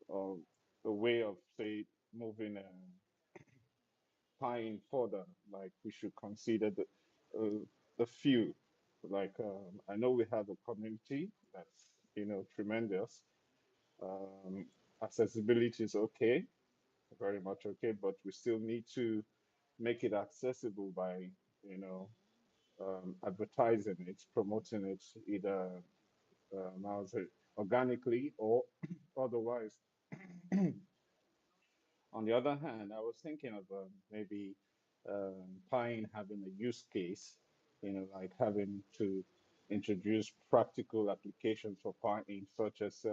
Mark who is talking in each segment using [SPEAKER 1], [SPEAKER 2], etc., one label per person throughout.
[SPEAKER 1] or a way of say moving Piin further. Like we should consider the few. Like I know we have a community that's tremendous. Um, Accessibility is okay, very much okay, but we still need to make it accessible by advertising it, promoting it either how is it, organically or otherwise. On the other hand, I was thinking of maybe Pine having a use case, like having to introduce practical applications for Pine, such as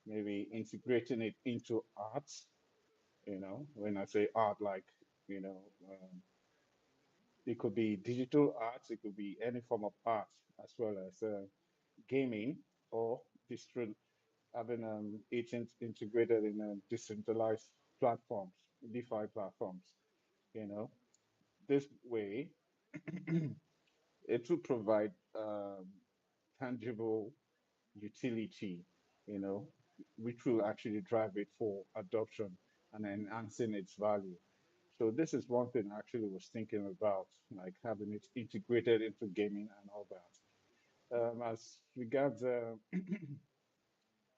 [SPEAKER 1] maybe integrating it into art. When I say art, like, it could be digital art, it could be any form of art, as well as gaming or distro having integrated in decentralized platforms, DeFi platforms. You know, this way it will provide tangible utility. You know, which will actually drive it for adoption and enhancing its value. So this is one thing I actually was thinking about, like having it integrated into gaming and all that. As regards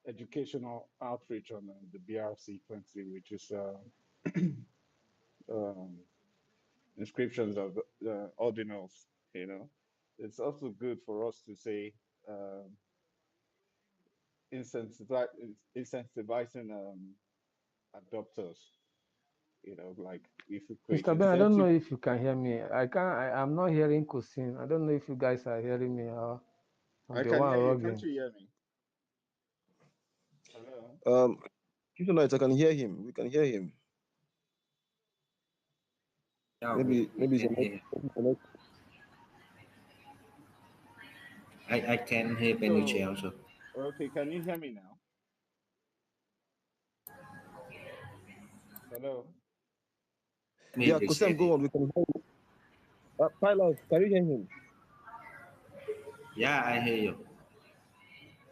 [SPEAKER 1] educational outreach on the BRC 20, which is um, inscriptions of ordinals, you know. It's also good for us to say um, incentivizing adopters, like if we create
[SPEAKER 2] Mr. Ben, I don't know
[SPEAKER 1] incentive.
[SPEAKER 2] if you can hear me. I'm not hearing Kusin. I don't know if you guys are hearing me or I'm
[SPEAKER 1] I
[SPEAKER 2] the
[SPEAKER 1] can
[SPEAKER 2] one
[SPEAKER 1] hear you. Can't
[SPEAKER 2] logging.
[SPEAKER 1] you hear me? Hello?
[SPEAKER 3] Um, Tonight I can hear him. We can hear him.
[SPEAKER 4] Yeah, we
[SPEAKER 3] Maybe it's a
[SPEAKER 4] can hear. I can hear Benucci
[SPEAKER 1] So,
[SPEAKER 4] also.
[SPEAKER 1] okay, can you hear me now? Hello?
[SPEAKER 4] Let me
[SPEAKER 3] Yeah, Kosem,
[SPEAKER 4] reset
[SPEAKER 3] go
[SPEAKER 4] it.
[SPEAKER 3] on. We can hear you. Silas, can you hear him?
[SPEAKER 4] Yeah, I hear you.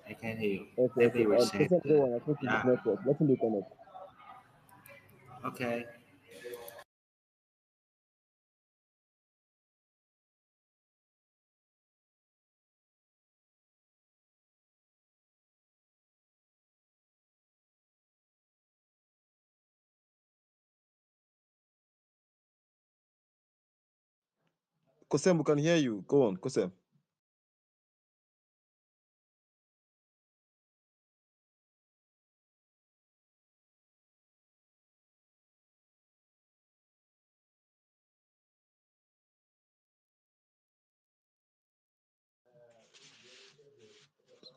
[SPEAKER 4] I can hear you.
[SPEAKER 3] Okay,
[SPEAKER 4] Let
[SPEAKER 3] okay.
[SPEAKER 4] me reset
[SPEAKER 3] Kosem, go
[SPEAKER 4] the.
[SPEAKER 3] on. I think it's his
[SPEAKER 4] Yeah.
[SPEAKER 3] network. Let him reconnect.
[SPEAKER 4] Okay.
[SPEAKER 3] Kosem, we can hear you. Go on, Kosem.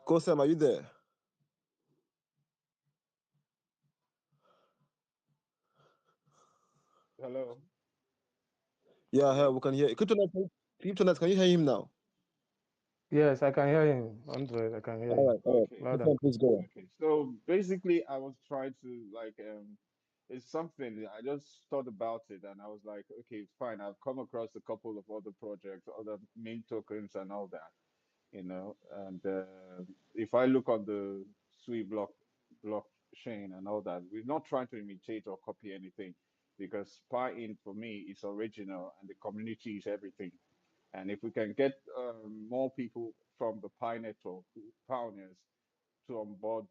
[SPEAKER 3] Kosem, are you there?
[SPEAKER 1] Hello?
[SPEAKER 3] Yeah,
[SPEAKER 1] Hello?
[SPEAKER 3] we can hear you. Kryptonite, can you hear him now?
[SPEAKER 2] Yes, I can hear him. Android, I can hear
[SPEAKER 3] All
[SPEAKER 2] him.
[SPEAKER 3] right, all right.
[SPEAKER 1] Okay.
[SPEAKER 2] Loud and
[SPEAKER 3] Kosem,
[SPEAKER 2] clear.
[SPEAKER 3] please go on.
[SPEAKER 1] Okay. So basically, I was trying to like it's something I just thought about it and I was like, okay, fine. I've come across a couple of other projects, other meme tokens and all that, And if I look on the Sui blockchain and all that, we're not trying to imitate or copy anything because Pi-in for me is original and the community is everything. And if we can get more people from the Pi network, pioneers, to on board,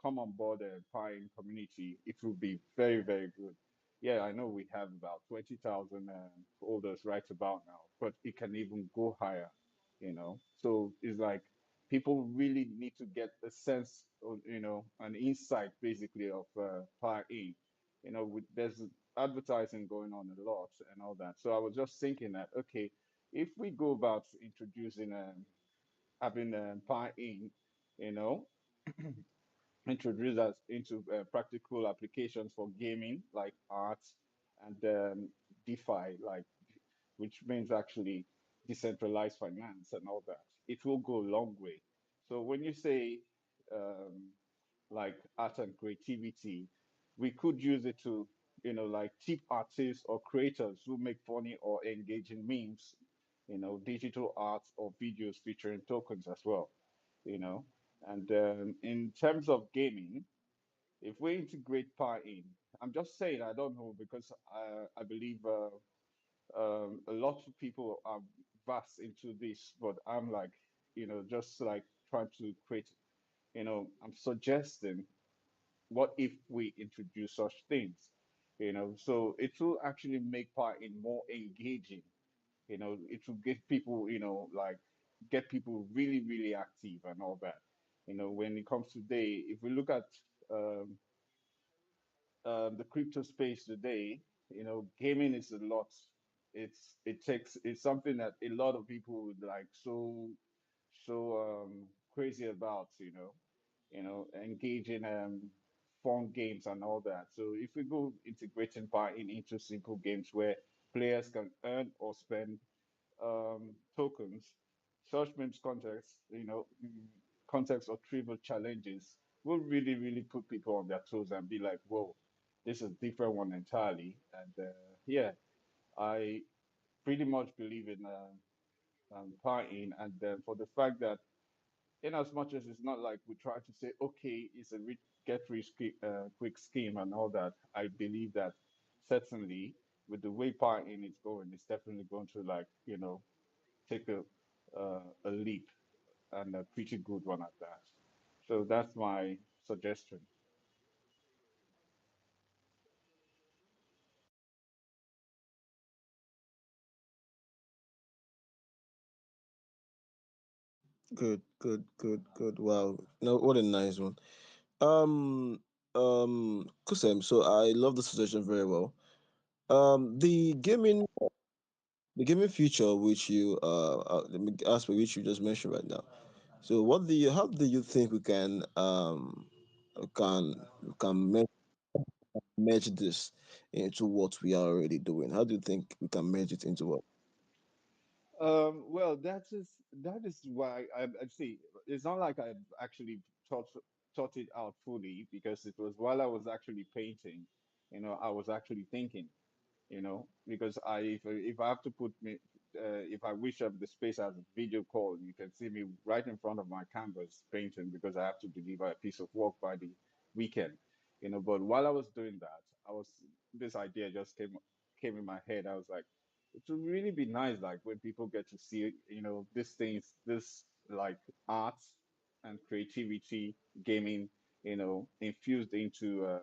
[SPEAKER 1] come on board the Pine community, it will be very, very good. Yeah, I know we have about 20,000 holders right about now, but it can even go higher. So it's like people really need to get a sense of, an insight basically of Pine. There's advertising going on a lot and all that. So I was just thinking that, okay, if we go about introducing having Pine, you know, introduce us into practical applications for gaming like arts and DeFi, like which means actually decentralized finance and all that. It will go a long way. So when you say um, like art and creativity, we could use it to, like tip artists or creators who make funny or engaging memes, digital art or videos featuring tokens as well, you know. And in terms of gaming, If we integrate Pi in, I'm just saying I don't know because I believe a lot of people are vast into this, but I'm like, just like trying to create, I'm suggesting what if we introduce such things, so it will actually make Pi in more engaging. It will get people, like get people really, really active and all that. When it comes today, if we look at um, the crypto space today, gaming is a lot. It's something that a lot of people would like so crazy about, engage in fun games and all that. So if we go integrating Pi in into simple games where players can earn or spend tokens, search memes context, context or trivial challenges will really, really put people on their toes and be like, whoa, this is a different one entirely. And yeah, I pretty much believe in partying. And for the fact that, in as much as it's not like we try to say, okay, it's a get rich quick scheme and all that, I believe that certainly with the way partying is going, it's definitely going to like, take a leap and a pretty good one at that. So that's my suggestion.
[SPEAKER 3] Good, good, good, good. Wow. No, what a nice one. Um, Kusem, so I love the suggestion very well. The gaming feature which you the aspect which you just mentioned right now. So how do you think we can merge this into what we are already doing? How do you think we can merge it into what?
[SPEAKER 1] Well, that is why I see. It's not like I've actually thought it out fully because it was while I was actually painting, I was actually thinking. Because if I have to put me, if I wish up the space as a video call, you can see me right in front of my canvas painting because I have to deliver a piece of work by the weekend. But while I was doing that, this idea just came in my head. I was like, it would really be nice, like when people get to see, these things, this like art and creativity, gaming, infused into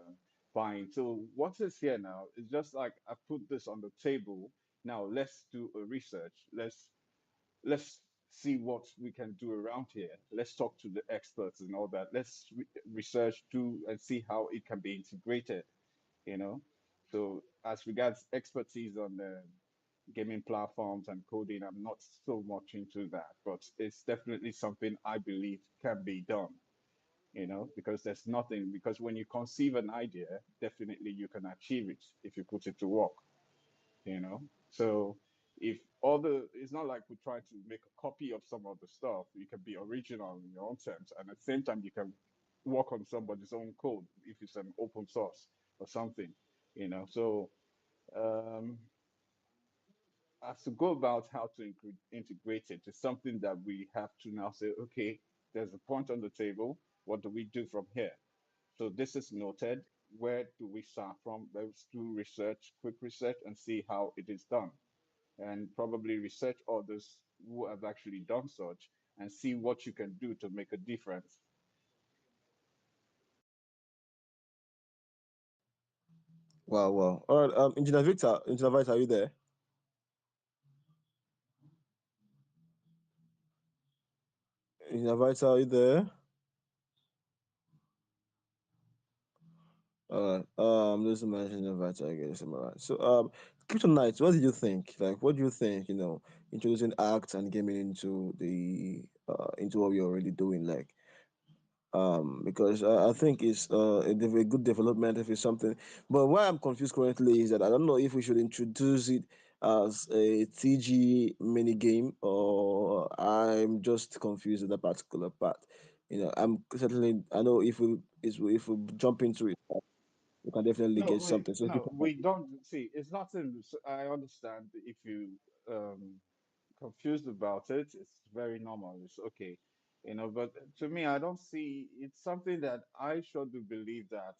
[SPEAKER 1] buying. So what is here now is just like I put this on the table. Now let's do a research. Let's see what we can do around here. Let's talk to the experts and all that. Let's research, do, and see how it can be integrated. You know. So as regards expertise on the gaming platforms and coding, I'm not so much into that, but it's definitely something I believe can be done. Because there's nothing, because when you conceive an idea, definitely you can achieve it if you put it to work, So if it's not like we try to make a copy of some of the stuff, you can be original in your own terms, and at the same time, you can work on somebody's own code if it's an open source or something, So, um, as to go about how to integrate it is something that we have to now say, okay, there's a point on the table. What do we do from here? So this is noted. Where do we start from? Let's do research, quick research, and see how it is done. And probably research others who have actually done such and see what you can do to make a difference.
[SPEAKER 3] Wow, wow. All right, Engineer Victor, are you there? Engineer Victor, are you there? This is my Engineer Victor again. Alright. So, Kryptonite, what did you think? Like, what do you think? Introducing acts and gaming into what we're already doing. Like, because I think it's a good development if it's something. But why I'm confused currently is that I don't know if we should introduce it as a TG mini game, or I'm just confused with that particular part. I'm certainly I know if we jump into it, we can definitely
[SPEAKER 1] No,
[SPEAKER 3] get something. So
[SPEAKER 1] no, we don't see. It's nothing. I understand if you confused about it. It's very normal. It's okay. But to me, I don't see it's something that I sure do believe that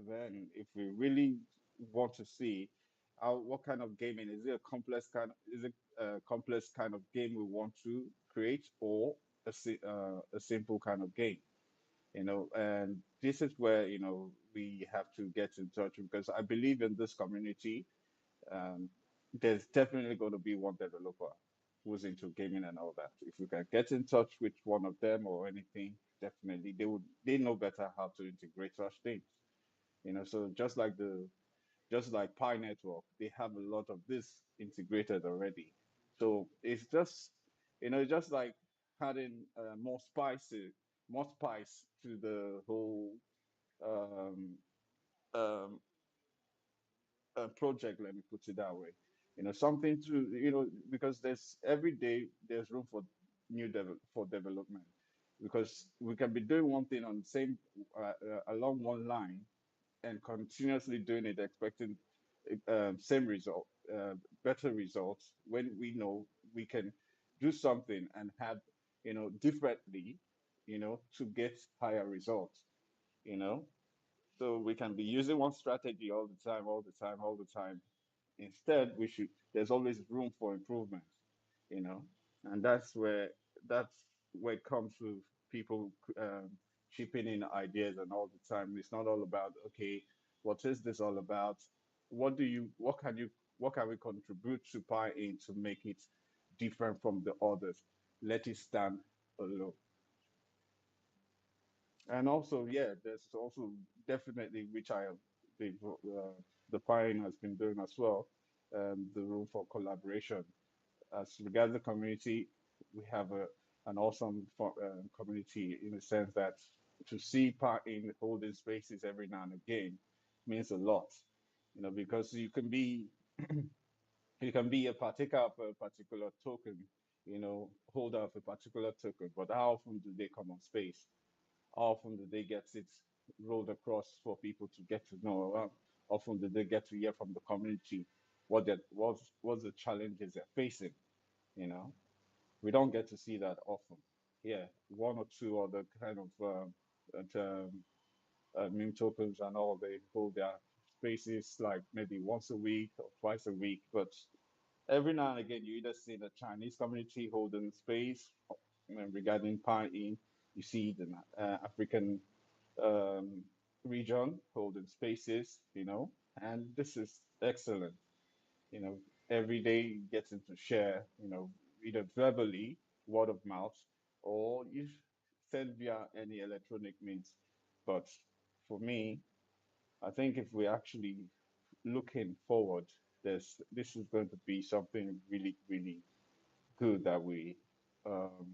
[SPEAKER 1] then if we really want to see what kind of gaming is it, a complex kind of game we want to create, or a simple kind of game, and this is where we have to get in touch, because I believe in this community. um, there's definitely going to be one developer who's into gaming and all that. If we can get in touch with one of them or anything, definitely they know better how to integrate such things. So just like Pi Network, they have a lot of this integrated already. So it's just like adding more spice to the whole um, um, project. Let me put it that way. Something to because there's every day there's room for for development, because we can be doing one thing on the same along one line and continuously doing it, expecting same result, better results, when we know we can do something and have, differently, to get higher results, you know. So we can be using one strategy all the time, all the time, all the time. Instead, there's always room for improvement, you know, and that's where it comes with people chipping in ideas and all the time. It's not all about, okay, what is this all about? What can we contribute to Pi in to make it different from the others? Let it stand alone. And also, yeah, there's also definitely, which the Pine has been doing as well, the room for collaboration. As regards the community, we have an awesome community, in the sense that to see Pine holding spaces every now and again means a lot, because you can be a partaker of a particular token, holder of a particular token, but how often do they come on space? How often do they get it rolled across for people to get to know? Often do they get to hear from the community what's the challenges they're facing? You know, we don't get to see that often. Yeah, one or two other kind of at, meme tokens and all, they hold their spaces like maybe once a week or twice a week, but every now and again you either see the Chinese community holding space regarding Pi in, you see the African um, region holding spaces, and this is excellent. Every day getting to share, either verbally, word of mouth, or you send via any electronic means. But for me, I think if we're actually looking forward, this is going to be something really, really good um,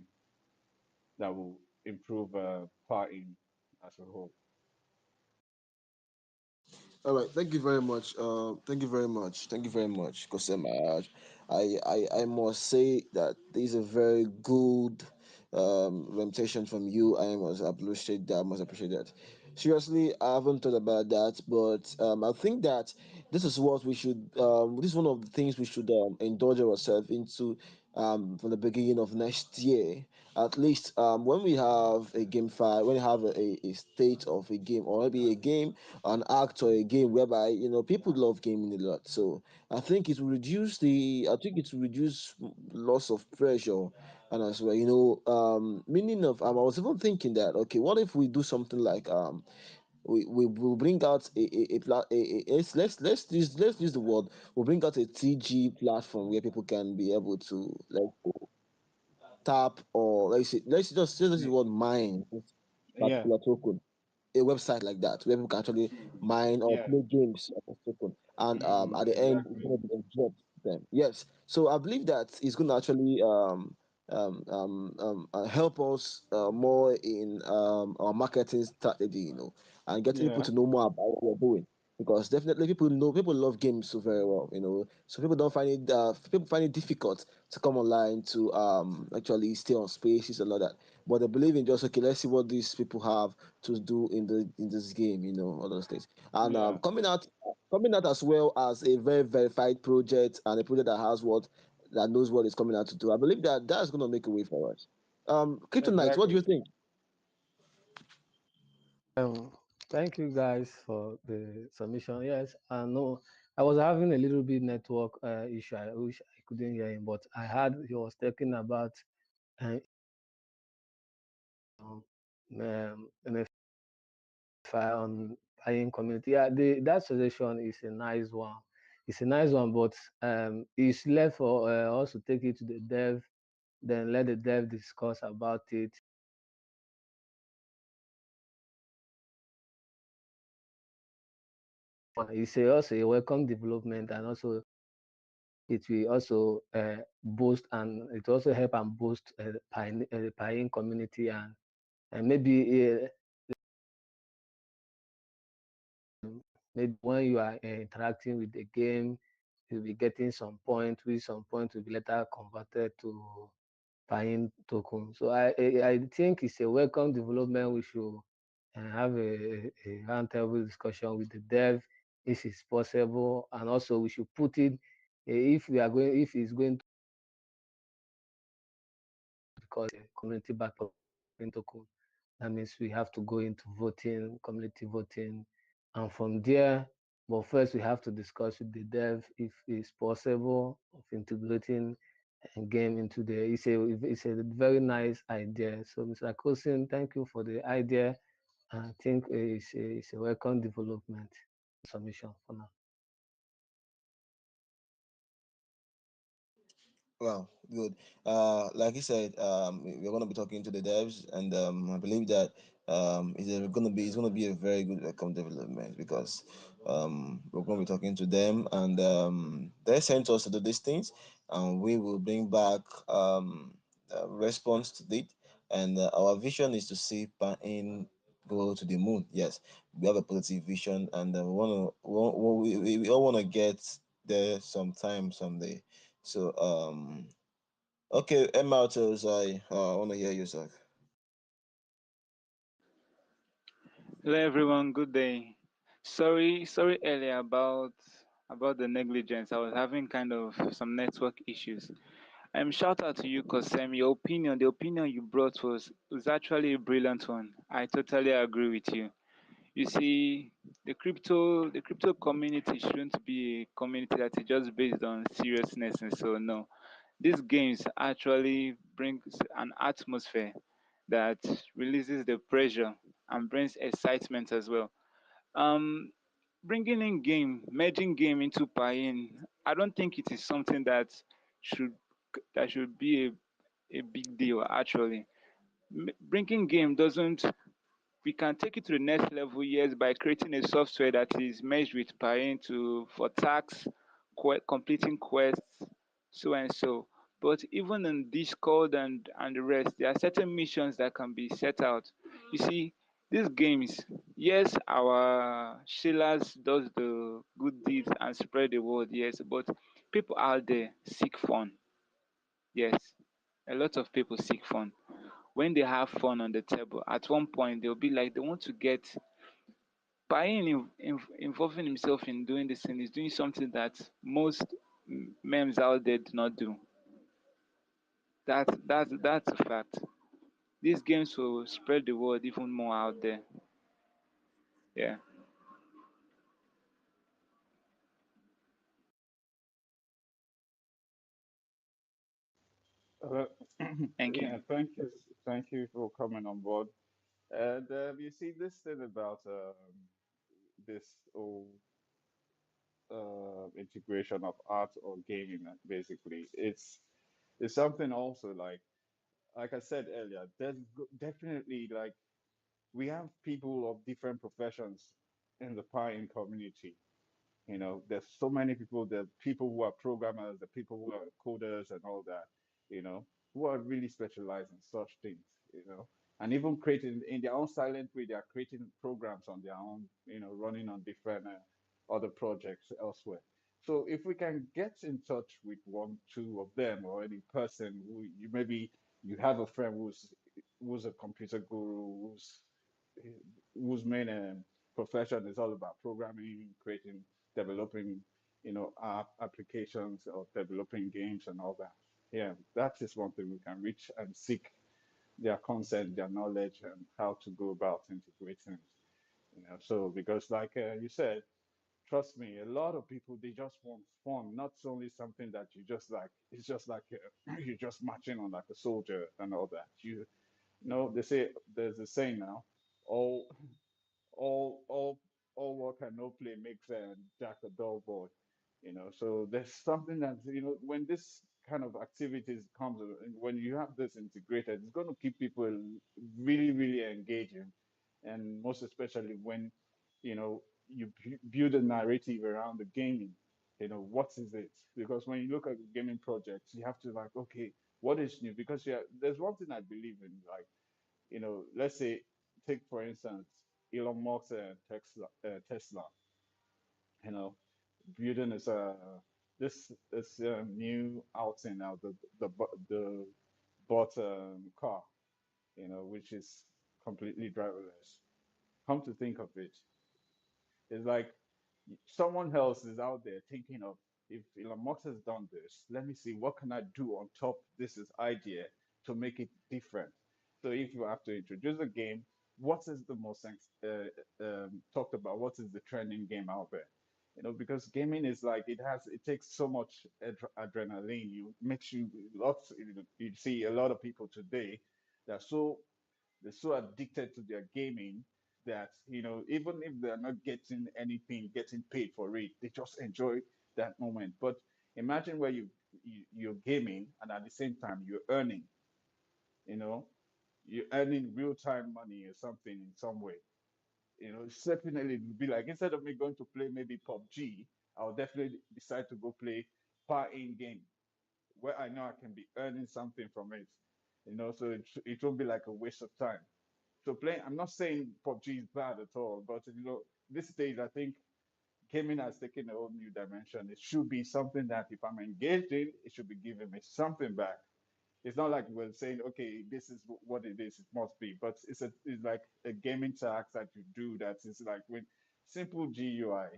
[SPEAKER 1] that will improve partying as a whole.
[SPEAKER 3] All right, thank you very much. Thank you very much. Thank you very much, Kosem. I must say that this is a very good representation from you. I must appreciate that. Must appreciate that. Seriously, I haven't thought about that, but I think that this is what we should. This is one of the things we should indulge ourselves into from the beginning of next year. At least when we have a game file, when we have a state of a game, or maybe a game, an act or a game whereby people love gaming a lot. So I think it will reduce loss of pressure, and as well, meaning of I was even thinking that, okay, what if we do something like we will bring out let's use the word, we'll bring out a TG platform where people can be able to like tap, or let's use the
[SPEAKER 1] Y-
[SPEAKER 3] word mine this
[SPEAKER 1] Yeah,
[SPEAKER 3] particular token, a website like that where people can actually mine or
[SPEAKER 1] yeah,
[SPEAKER 3] play games on the token, and at the end it's
[SPEAKER 1] exactly.
[SPEAKER 3] going to be drop them. Yes, so I believe that it's going to actually help us more in our marketing strategy, and getting people
[SPEAKER 1] Yeah,
[SPEAKER 3] to know more about what we're doing. Because definitely people love games so very well, so people find it difficult to come online to actually stay on spaces and all that. But they believe in just, okay, let's see what these people have to do in this game, all those things. And
[SPEAKER 1] yeah,
[SPEAKER 3] coming out as well as a very verified project, and a project that knows what it's coming out to do. I believe that that's gonna make a way for us. Kryptonite, what do you
[SPEAKER 1] Exactly.
[SPEAKER 3] think?
[SPEAKER 2] Um, Thank you guys for the submission. Yes, I know I was having a little bit network issue. I wish I couldn't hear him, but I heard he was talking about uh, in a fire on Piin community. Yeah, that suggestion is a nice one. It's a nice one, but it's left for us to take it to the dev, then let the dev discuss about it. It's also a welcome development, and also it will also boost, and it also help and boost the Piin community, and maybe when you are interacting with the game, you'll be getting some point, which some point will be later converted to Piin token. So I think it's a welcome development. We should have a roundtable discussion with the dev if it's possible, and also we should put it if it's going to, because community back token. That means we have to go into voting, community voting, and from there. But first, we have to discuss with the dev if it's possible of integrating a game into the. It's a very nice idea. So, Mr. Kosin, thank you for the idea. I think it's a welcome development submission for now.
[SPEAKER 3] Wow, good. Like you said, we're gonna be talking to the devs, and I believe that it's gonna be a very good welcome development because we're gonna be talking to them, and they sent us to do these things, and we will bring back response to it. And our vision is to see Pain go to the moon. Yes, we have a positive vision, and we all wanna get there sometime someday. So okay, Emma tells I want to hear you, sir.
[SPEAKER 5] Hello everyone, good day. Sorry earlier about the negligence. I was having kind of some network issues. Shout out to you because your opinion, the opinion you brought was actually a brilliant one. I totally agree with you. You see, the crypto community shouldn't be a community that is just based on seriousness, and so no. These games actually brings an atmosphere that releases the pressure and brings excitement as well. Um, Bringing in game, merging game into Payin, I don't think it is something should that should be a big deal actually. Bringing game doesn't we can take it to the next level, yes, by creating a software that is merged with Payin to for tasks, completing quests, so and so. But even in Discord and the rest, there are certain missions that can be set out. You see, these games, yes, our Sheilas does the good deeds and spread the word, yes, but people out there seek fun. Yes, a lot of people seek fun. When they have fun on the table, at one point they'll be like they want to get Pain involving himself in doing this thing is doing something that most memes out there do not do. That's a fact. These games will spread the word even more out there. Yeah.
[SPEAKER 1] Uh,
[SPEAKER 5] Thank you.
[SPEAKER 1] yeah, thank you for coming on board. And you see this thing about this whole integration of art or gaming, basically, it's something also like I said earlier. Definitely like we have people of different professions in the Pine community. You know, there's so many people, the people who are programmers, the people who are coders and all that, you know, who are really specialized in such things, you know, and even creating in their own silent way, they are creating programs on their own, you know, running on different other projects elsewhere. So if we can get in touch with one, two of them, or any person who you maybe you have a friend who's a computer guru, whose main profession is all about programming, creating, developing, you know, applications or developing games and all that. Yeah, that is one thing we can reach and seek. their consent, their knowledge, and how to go about integrating it. So because like you said, trust me, a lot of people they just want fun, not only something that you just like. It's just like you're just marching on like a soldier and all that. They say there's a saying now, all all all all work and no play makes Jack a dull boy. So there's something that when this kind of activities comes, when you have this integrated, it's going to keep people really really engaging, and most especially when you build a narrative around the gaming. What is it? Because when you look at gaming projects, you have to like, okay, what is new? Because yeah, there's one thing I believe in, like let's say, take for instance, Elon Musk and Tesla, you know, building this new outing now, the bought car, which is completely driverless. Come to think of it, it's like someone else is out there thinking of, if Elon Musk has done this, let me see what can I do on top this is idea to make it different. So if you have to introduce a game, what is the most talked about? What is the trending game out there? Because gaming is like it takes so much adrenaline. You makes you lots. You see a lot of people today that are they're so addicted to their gaming that even if they're not getting anything, getting paid for it, they just enjoy that moment. But imagine where you're gaming and at the same time you're earning. You know, you're earning real time money or something in some way. It's definitely it'll be like, instead of me going to play maybe PUBG, I'll definitely decide to go play in game where I know I can be earning something from it. So it won't be like a waste of time. So playing, I'm not saying PUBG is bad at all, but this stage I think gaming has taken a whole new dimension. It should be something that if I'm engaged in, it should be giving me something back. It's not like we're saying, okay, this is what it is, it must be, but it's like a gaming task that you do that is like with simple GUI,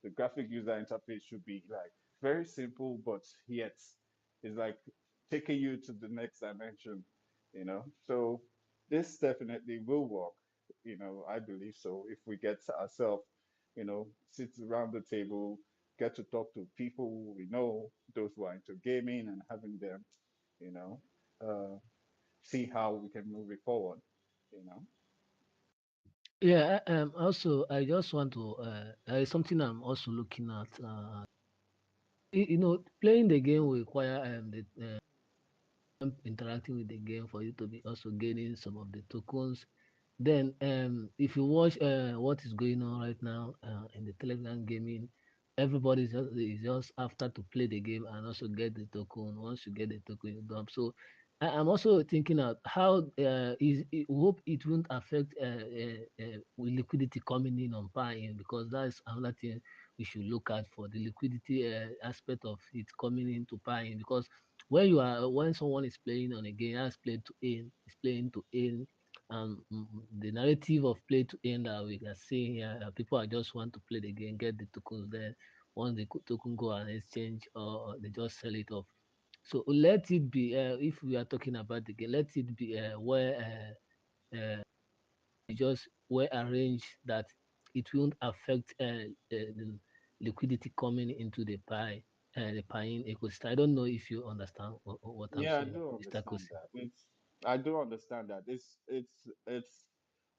[SPEAKER 1] the graphic user interface should be like very simple, but yet it's like taking you to the next dimension, So this definitely will work, I believe so, if we get ourselves, sit around the table, get to talk to people we know, those who are into gaming, and having them you know, uh, see how we can move it forward, you know.
[SPEAKER 2] Yeah, also, I just want to, something I'm also looking at. Playing the game will require interacting with the game for you to be also gaining some of the tokens. Then, if you watch what is going on right now in the Telegram gaming, everybody is just after to play the game and also get the token. Once you get the token, you dump. So, I'm also thinking out how hope it won't affect liquidity coming in on buying, because that's another thing we should look at for the liquidity aspect of it coming into buying, because when someone is playing on a game, has played to earn, is playing to earn. The narrative of play to earn that we are seeing here, people are just want to play the game, get the tokens. Then once the token go and exchange, or they just sell it off. So let it be. If we are talking about the game, let it be where just well arranged that it won't affect the liquidity coming into the paying ecosystem. I don't know if you understand what I'm
[SPEAKER 1] Yeah, I
[SPEAKER 2] saying,
[SPEAKER 1] do
[SPEAKER 2] Mr.
[SPEAKER 1] understand
[SPEAKER 2] Kosi.
[SPEAKER 1] that. I do understand that.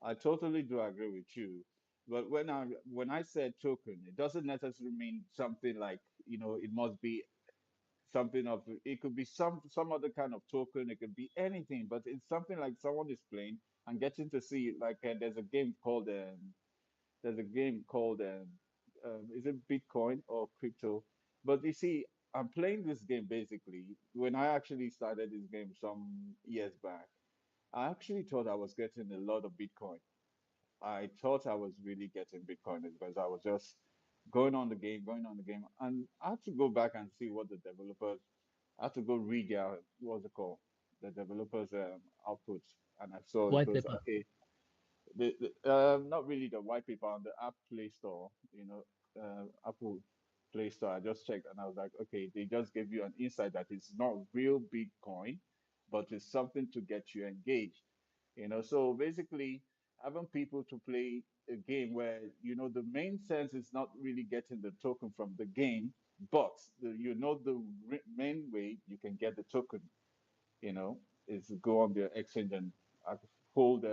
[SPEAKER 1] I totally do agree with you. But when I said token, it doesn't necessarily mean something like, it must be something of, it could be some other kind of token, it could be anything, but it's something like someone is playing and getting to see, like, there's a game called is it Bitcoin or crypto? But you see, I'm playing this game basically. When I actually started this game some years back, I actually thought I was getting a lot of Bitcoin. I thought I was really getting Bitcoin because I was just going on the game, and I had to go back and see what the developers. I had to go read their what's it called, the developers' outputs, and I saw it
[SPEAKER 2] White
[SPEAKER 1] was
[SPEAKER 2] paper.
[SPEAKER 1] okay. Not really the white paper on the app Play Store, Apple Play Store. I just checked and I was like, okay, they just gave you an insight that it's not real Bitcoin, but it's something to get you engaged. So basically, having people to play a game where the main sense is not really getting the token from the game, but the main way you can get the token, is go on the exchange and hold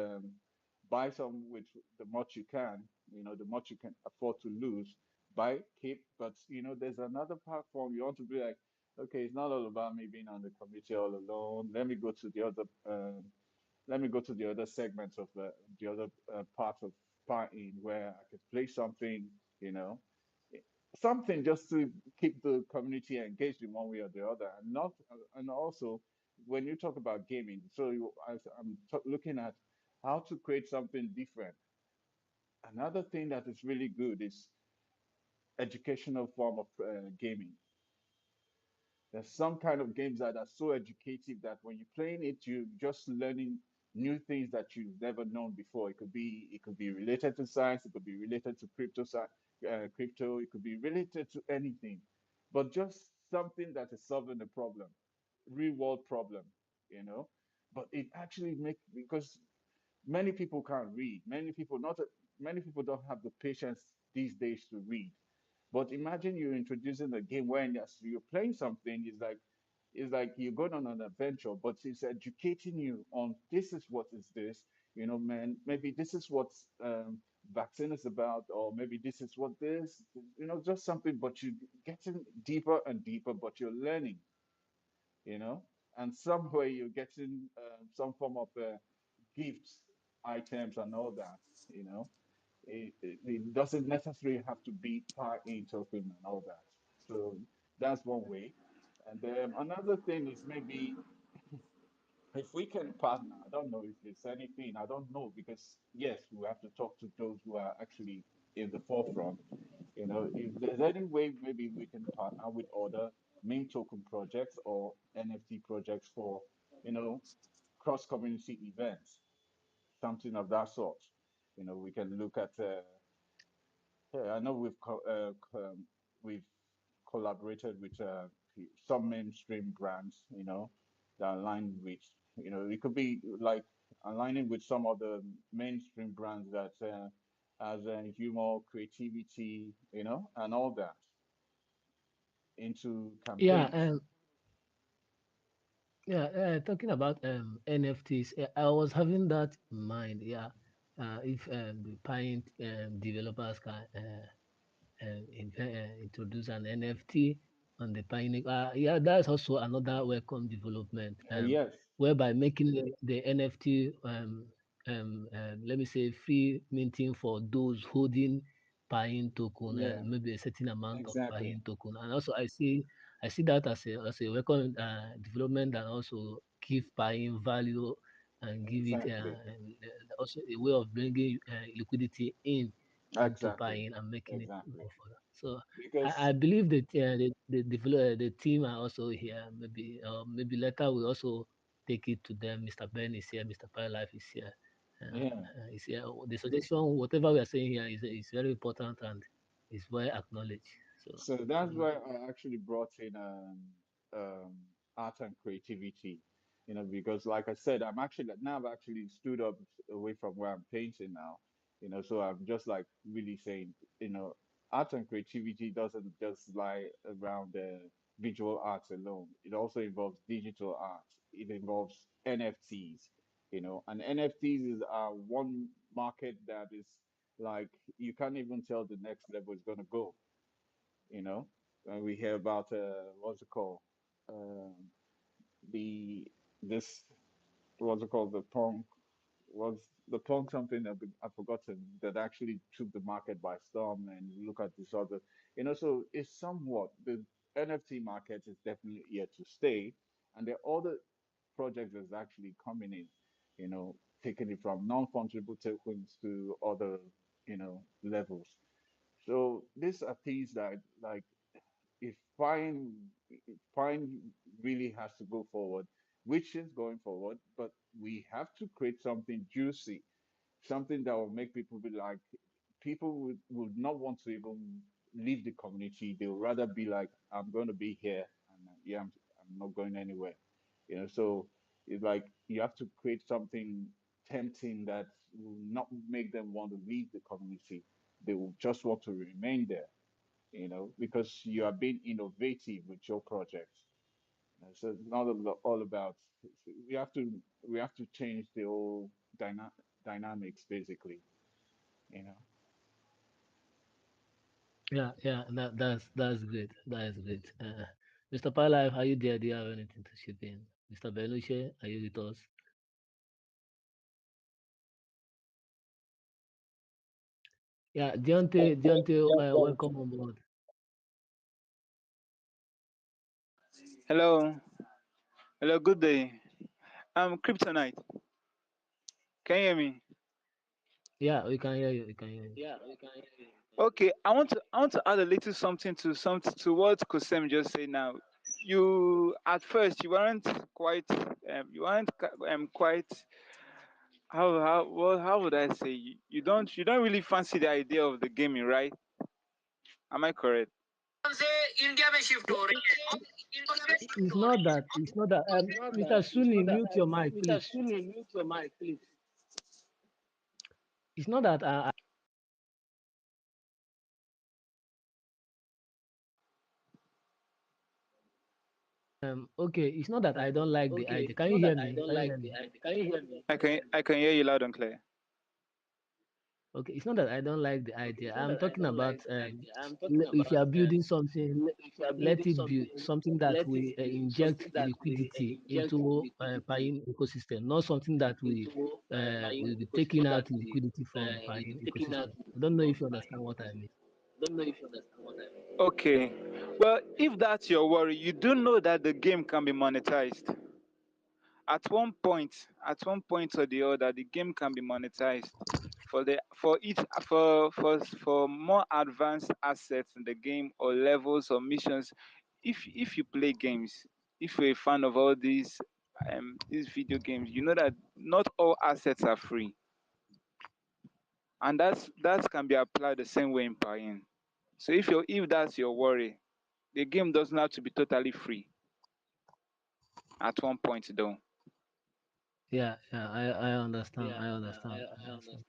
[SPEAKER 1] buy some with the much you can, the much you can afford to lose, buy, keep. But there's another platform you want to be like, okay, it's not all about me being on the committee all alone. Let me go to the other segments of the other part of Piin where I could play something, you know, something just to keep the community engaged in one way or the other, and not, and also when you talk about gaming, so I'm looking at how to create something different. Another thing that is really good is educational form of gaming. There's some kind of games that are so educative that when you're playing it, you're just learning new things that you've never known before. It could be related to science, it could be related to crypto, it could be related to anything, but just something that is solving a problem, real world problem, you know. But it actually make because many people can't read. Many people don't have the patience these days to read. But imagine you're introducing a game where as you're playing something, it's like you're going on an adventure, but it's educating you on this is what is this, man. Maybe this is what vaccine is about, or maybe this is what this, just something. But you're getting deeper and deeper, but you're learning, you know, and somewhere you're getting some form of gifts, items, and all that, you know. It doesn't necessarily have to be par in token and all that. So that's one way. And then another thing is maybe if we can partner. I don't know if there's anything. I don't know because yes, we have to talk to those who are actually in the forefront. If there's any way, maybe we can partner with other main token projects or NFT projects for, you know, cross community events, something of that sort. We can look at. Yeah, I know we've collaborated with some mainstream brands, that align with, it could be like aligning with some of the mainstream brands that has humor, creativity, and all that into
[SPEAKER 2] Yeah,
[SPEAKER 1] campaigns.
[SPEAKER 2] yeah. Talking about NFTs, I was having that in mind. Yeah, if the Paint developers can introduce an NFT on the Pioneer. Yeah, that's also another welcome development,
[SPEAKER 1] Yes,
[SPEAKER 2] whereby making the NFT, let me say, free minting for those holding Pine token,
[SPEAKER 1] yeah,
[SPEAKER 2] maybe a certain amount of
[SPEAKER 1] exactly,
[SPEAKER 2] Pine token. And also, I see that as a welcome development, and also give Pine value and give it
[SPEAKER 1] exactly,
[SPEAKER 2] also a way of bringing liquidity into
[SPEAKER 1] exactly,
[SPEAKER 2] buying and making it
[SPEAKER 1] exactly.
[SPEAKER 2] go further. So I
[SPEAKER 1] Because
[SPEAKER 2] believe that the team are also here. Maybe later we also take it to them. Mr. Ben is here. Mr. Pine Life is here.
[SPEAKER 1] yeah.
[SPEAKER 2] Is here. The suggestion, whatever we are saying here, is very important and is well acknowledged. So
[SPEAKER 1] So that's why I actually brought in art and creativity, because like I said, I've actually stood up away from where I'm painting now, so I'm just like really saying, art and creativity doesn't just lie around the visual arts alone. It also involves digital art. It involves NFTs, and NFTs is one market that is like you can't even tell the next level is going to go, you know. And we hear about what's it called? Um, the this what's it called? The punk something that I've forgotten that actually took the market by storm. And look at this other, So it's somewhat the NFT market is definitely here to stay, and there are other projects that's actually coming in, taking it from non-fungible tokens to other, levels. So these are things that like if Pine really has to go forward, which is going forward, but we have to create something juicy, something that will make people be like, people would not want to even leave the community. They would rather be like, I'm going to be here, and yeah, I'm not going anywhere. So It's like you have to create something tempting that will not make them want to leave the community. They will just want to remain there, because you are being innovative with your project. So it's not all about. We have to change the whole dynamics basically. You know.
[SPEAKER 2] Yeah, yeah, that's great. That is great. Mr. Palife, are you there? Do you have anything to chip in? Mr. Beluche, are you with us? Yeah, Deontay, welcome on board.
[SPEAKER 5] Hello, hello, good day. I'm Kryptonite. Can you hear me?
[SPEAKER 2] Yeah, we can hear you. We can hear you.
[SPEAKER 5] Okay, I want to add a little something to what Kosem just said now. You at first you weren't quite how would I say you don't really fancy the idea of the gaming, right? Am I correct?
[SPEAKER 2] It's not that. Mr. Suni, mute your mic, please. It's not that. Okay, it's not that I don't like the idea. Can you hear me? Can you hear me?
[SPEAKER 5] I can hear you loud and clear.
[SPEAKER 2] Okay, it's not that I don't like the idea. I'm talking about if you are building something, let it be something that will inject liquidity into Piin ecosystem, not something that will be taking out liquidity from Piin ecosystem. I don't know if you understand what I mean.
[SPEAKER 5] Okay. Well, if that's your worry, you do know that the game can be monetized. At one point or the other, the game can be monetized for more advanced assets in the game or levels or missions. If you play games, if you're a fan of all these video games, you know that not all assets are free, and that can be applied the same way in Payin. So if that's your worry, the game doesn't have to be totally free at one point though.
[SPEAKER 2] Yeah, yeah, I understand. I understand. I understand.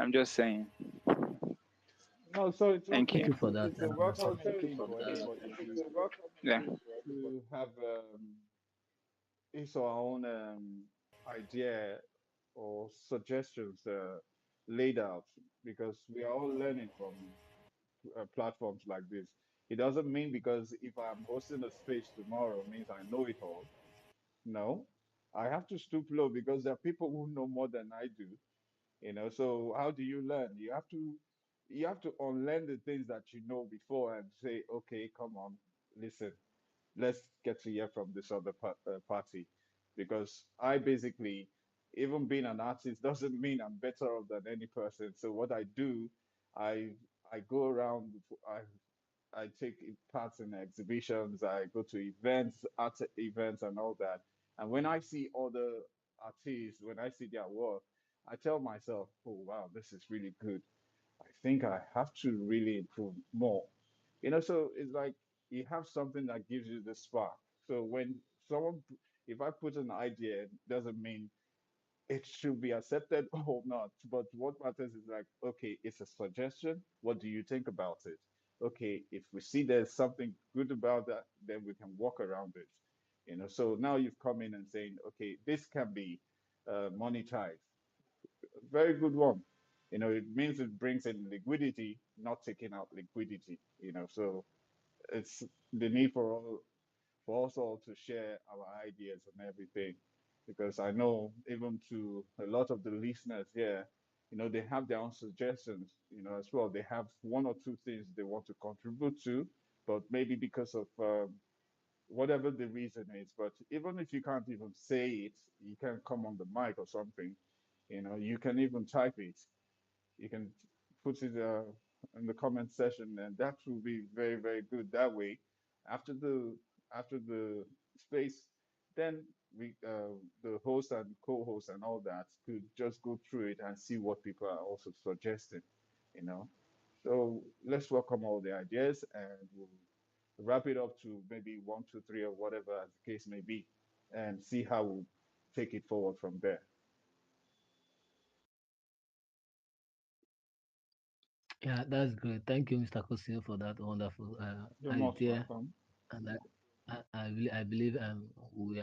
[SPEAKER 5] I'm just saying.
[SPEAKER 1] No, so it's
[SPEAKER 5] Thank
[SPEAKER 2] Thank
[SPEAKER 5] you.
[SPEAKER 2] you for that.
[SPEAKER 1] it's a welcoming thing for anybody
[SPEAKER 5] Yeah.
[SPEAKER 1] to have his or her own idea or suggestions laid out, because we are all learning from platforms like this. It doesn't mean because if I'm hosting a space tomorrow means I know it all. No, I have to stoop low because there are people who know more than I do. So how do you learn? You have to unlearn the things that you know before and say, okay, come on, listen, let's get to hear from this other party, because I basically, even being an artist doesn't mean I'm better off than any person. So what I do, I I go around, I take parts in exhibitions, I go to events, art events, and all that. And when I see other artists, when I see their work, I tell myself, oh, wow, this is really good. I think I have to really improve more. So it's like you have something that gives you the spark. So when if I put an idea, it doesn't mean it should be accepted or not. But what matters is like, okay, it's a suggestion. What do you think about it? Okay, if we see there's something good about that, then we can walk around it. So now you've come in and saying, okay, this can be monetized. Very good one. It means it brings in liquidity, not taking out liquidity. So it's the need for us all to share our ideas and everything. Because I know even to a lot of the listeners here, they have their own suggestions, as well. They have one or two things they want to contribute to, but maybe because of whatever the reason is. But even if you can't even say it, you can come on the mic or something, you can even type it. You can put it in the comment section, and that will be very, very good. That way, after the space, then the host and co-host and all that could just go through it and see what people are also suggesting. You know, so let's welcome all the ideas, and wrap it up to maybe one, two, three, or whatever as the case may be, and see how we take it forward from there.
[SPEAKER 2] Yeah, that's great. Thank you, Mr. Kosin, for that wonderful
[SPEAKER 1] You're most
[SPEAKER 2] idea.
[SPEAKER 1] welcome.
[SPEAKER 2] And I believe we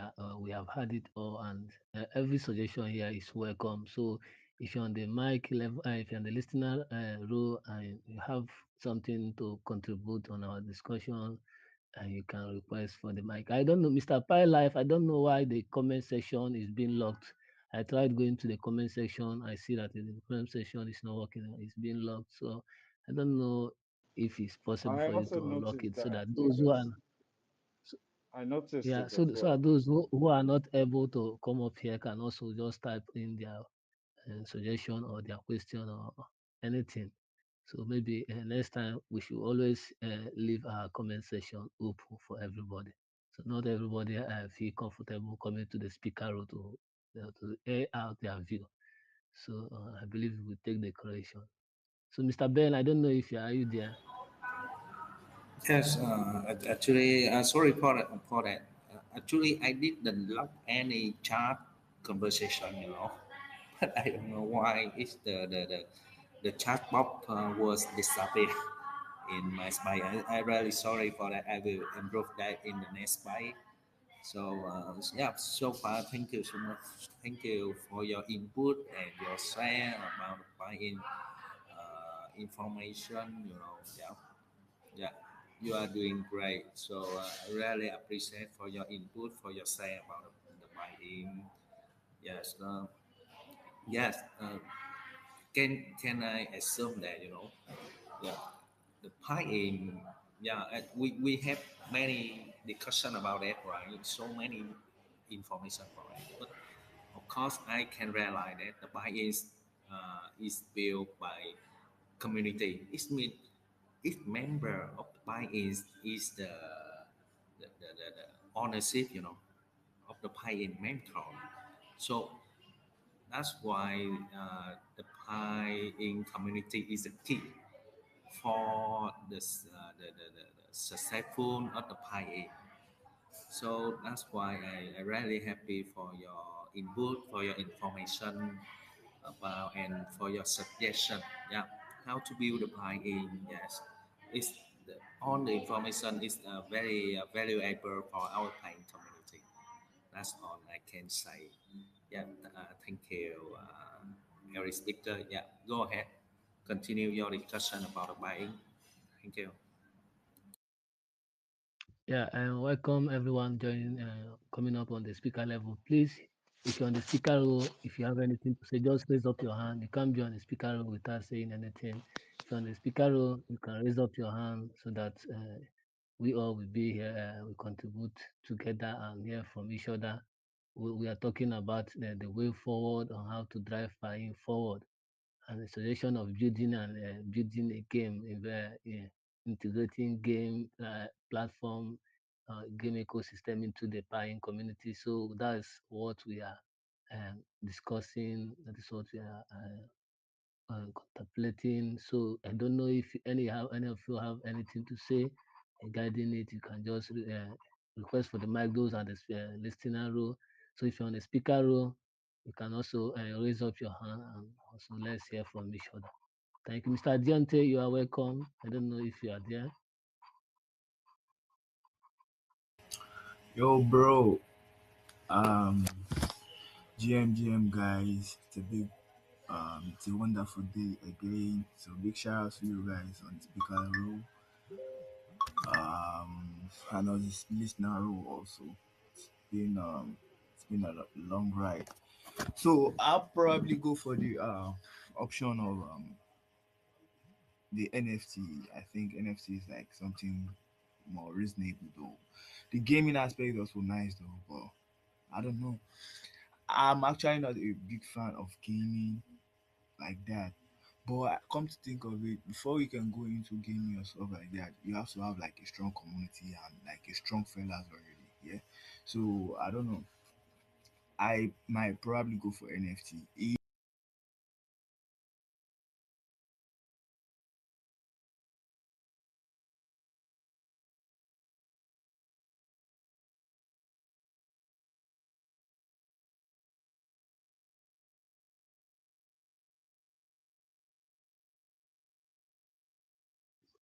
[SPEAKER 2] have had it all, and every suggestion here is welcome. So if you're on the mic level, if you're on the listener role, and you have something to contribute on our discussion, and you can request for the mic. I don't know, Mr. Pi Life. I don't know why the comment section is being locked. I tried going to the comment section. I see that the comment section is not working. It's being locked. So I don't know if it's possible
[SPEAKER 1] I
[SPEAKER 2] for you
[SPEAKER 1] also
[SPEAKER 2] to unlock
[SPEAKER 1] noticed
[SPEAKER 2] it so
[SPEAKER 1] that
[SPEAKER 2] that those who are
[SPEAKER 1] because I noticed
[SPEAKER 2] yeah,
[SPEAKER 1] it as
[SPEAKER 2] so
[SPEAKER 1] well.
[SPEAKER 2] that those who are not able to come up here can also just type in their suggestion or their question or anything. So maybe next time we should always leave our comment section open for everybody. So not everybody feel comfortable coming to the speaker room to air out their view. So I believe we will take the correction. So Mr. Ben, I don't know if you are you there.
[SPEAKER 4] Yes, actually, sorry for that. Actually, I didn't log any chat conversation, but I don't know why it's the chat box was disappeared in my spy. I really sorry for that. I will improve that in the next spy. So yeah, so far, thank you so much. Thank you for your input and your share about buying information. Yeah, yeah, you are doing great. So I really appreciate for your input, for your say about the buying. Yes, yes. Can I assume that yeah, the buying. Yeah, we have many discussion about that, right? So many information for it, but of course I can realize that the buy-in is built by community. It means each member of the buy-in is the ownership, of the buy-in mentor. So that's why the buy-in community is the key for the successful of the buy-in. So that's why I really happy for your input, for your information about and for your suggestion. Yeah, how to build a buy-in. Yes, it's all the information is very valuable for our client community. That's all I can say. Yeah, thank you, every speaker. Yeah, go ahead, continue your discussion about the buying. Thank you.
[SPEAKER 2] Yeah, and welcome everyone joining, coming up on the speaker level. Please, if you're on the speaker row, if you have anything to say, just raise up your hand. You can't be on the speaker row without saying anything. If you're on the speaker row, you can raise up your hand so that we all will be here. We contribute together and hear from each other. We are talking about the way forward on how to drive buying forward and the suggestion of building a game, integrating game platform, game ecosystem into the buying community. So that's what we are discussing. That is what we are contemplating. So I don't know if any of you have anything to say regarding it. You can just request for the mic. Those are the listener row. So if you're on the speaker row, you can also raise up your hand and also let's hear from each other. Thank you, Mr. Diante. You are welcome. I don't know if you are there.
[SPEAKER 6] Yo, bro. Um, GM guys. It's a wonderful day again. So big shout out to you guys on speaker row. And on this listener row also. Been it's been a long ride. So I'll probably go for the option of the NFT. I think NFT is like something more reasonable though. The gaming aspect is also nice though, but I don't know. I'm actually not a big fan of gaming like that. But come to think of it, before you can go into gaming or stuff like that, you have to have like a strong community and like a strong fellas already. Yeah. So I don't know. I might probably go for NFT.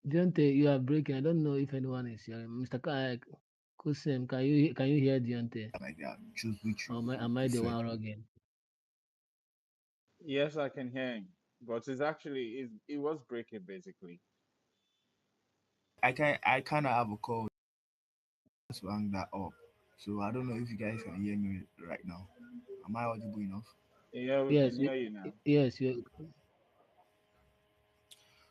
[SPEAKER 2] Deontay, you are breaking. I don't know if anyone is hearing. Mr. Kusem, can you hear Deontay?
[SPEAKER 6] Like that. Choose which
[SPEAKER 2] Or
[SPEAKER 6] you
[SPEAKER 2] am I,
[SPEAKER 6] would
[SPEAKER 2] am I the
[SPEAKER 6] prefer.
[SPEAKER 2] one wrong?
[SPEAKER 1] Yes, I can hear him, but it was breaking basically.
[SPEAKER 6] I kind of have a call to hang that up. So I don't know if you guys can hear me right now. Am I audible enough?
[SPEAKER 1] Yeah, we can
[SPEAKER 2] Yes,
[SPEAKER 1] hear you now.
[SPEAKER 2] yes, you.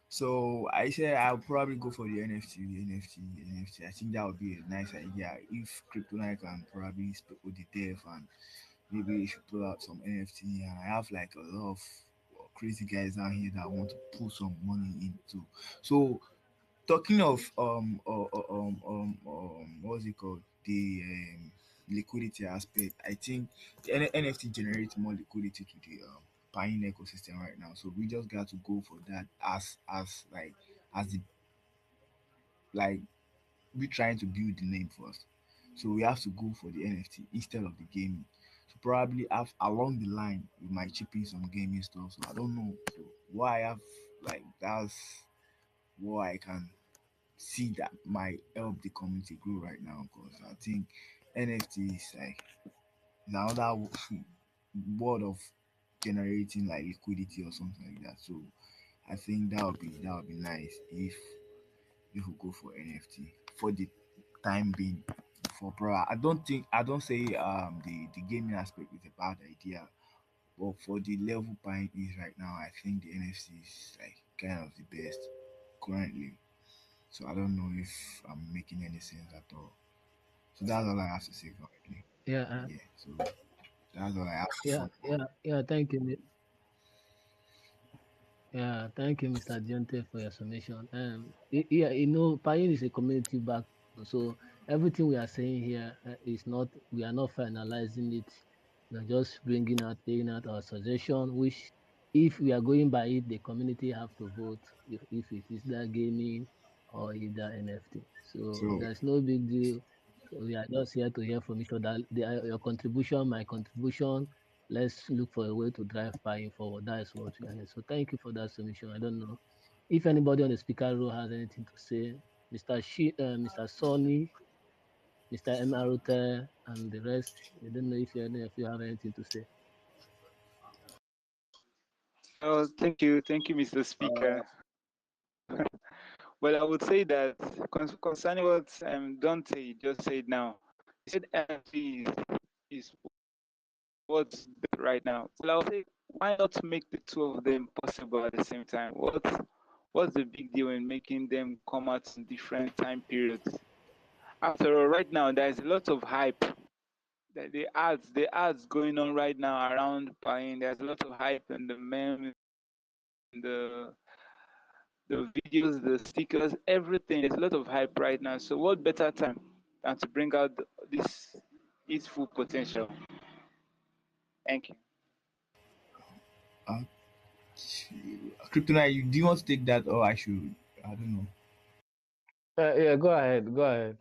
[SPEAKER 6] So I said I'll probably go for the NFT, the NFT, the NFT. I think that would be a nice idea if Kryptonite can probably speak with the dev and maybe they should pull out some NFT. And I have like a lot of crazy guys down here that want to put some money into. So talking of what's it called, the liquidity aspect, I think the NFT generates more liquidity to the Piin ecosystem right now. So we just got to go for that as like as the like we trying to build the name first. So we have to go for the NFT instead of the gaming. So probably have along the line we might chip in some gaming stuff. So I don't know. So why I have like that's what I can see that might help the community grow right now, because I think NFT is like is another word of generating like liquidity or something like that. So I think that would be nice if we go for NFT for the time being. For pro, I don't say the gaming aspect is a bad idea, but for the level Pine is right now, I think the NFC is like kind of the best currently. So I don't know if I'm making any sense at all. So that's all I have to say currently.
[SPEAKER 2] Yeah,
[SPEAKER 6] Yeah. So that's all I have
[SPEAKER 2] yeah,
[SPEAKER 6] for now.
[SPEAKER 2] yeah, yeah. Thank you. Yeah, thank you, Mr. Diante, for your summation. Yeah, Pain is a community back, so everything we are saying here is not, we are not finalizing it. We are just laying out our suggestion, which, if we are going by it, the community have to vote if it is that gaming or either NFT. So
[SPEAKER 6] So
[SPEAKER 2] there's no big deal. So we are just here to hear from each other. Your contribution, my contribution, let's look for a way to drive Pi forward. That is what we are here. So thank you for that submission. I don't know if anybody on the speaker row has anything to say. Mr. Sonny, Mr. Emarute, and the rest. I don't know if any of you have anything to say.
[SPEAKER 5] Oh, thank you, Mr. Speaker. Well, I would say that concerning what Dante just said now, he said NFT is what's right now. Well, I would say, why not make the two of them possible at the same time? What's the big deal in making them come out in different time periods? After all, right now there's a lot of hype. The ads going on right now around Pine. There's a lot of hype and the memes, the the videos, the stickers, everything. There's a lot of hype right now. So what better time than to bring out this its full potential? Thank you.
[SPEAKER 6] uh, Kryptonite, do you want to take that or I should? I don't know.
[SPEAKER 2] Yeah, go ahead. Go ahead.